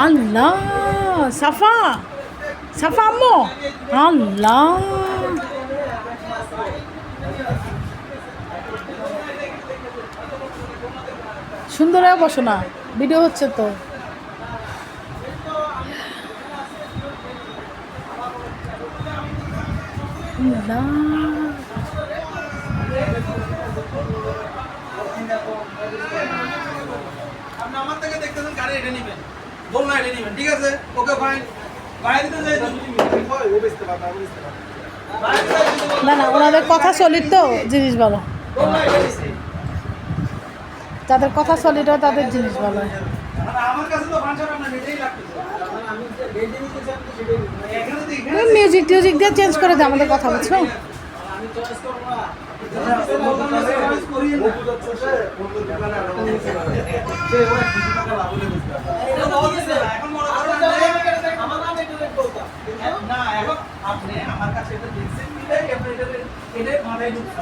আল্লাহ, সাফা সাফা আম্মু, আল্লাহ সুন্দর হয়ে বসো না, ভিডিও হচ্ছে তো। আল্লাহ, আপনি আমার থেকে দেখতেছেন গাড়ি এটা নেবেন, দোলনা এটা নেবেন, ঠিক আছে? Okay fine. বাইরে দিতে যাই ও বেচতে পারবে, আমি বেচতে পারবো। না না, ওনাদের কথা সলিড তো, জিনিস ভালো। দোলনা এটা নিছি। তাদের কথা সলিড হয়, তাদের জিনিস ভালো হয়। মানে আমার কাছে তো ফাংশন আপনার এটাই লাগতেছে। আমি যে রেডি নিতে চাই তো সেটাই নিব। এখানে তো এখানে মিউজিক টিউজিক দিয়ে চেঞ্জ করে দেয় আমাদের কথা, বুঝছো? আমি চয়েস করব না। চয়েস করি না। ও বুঝাচ্ছে সে বন্ধু দোকানে আর সে ওই 200 টাকা লাভ হলে বুঝতে পারে। এটা বলতেছে এখন মনে করেন আমার নাম একটু রেট বলতাম। না এখন আপনি আমার কাছে এটা দেখছেন মিলাই আপনি এটা মাথায় ঢুকছে।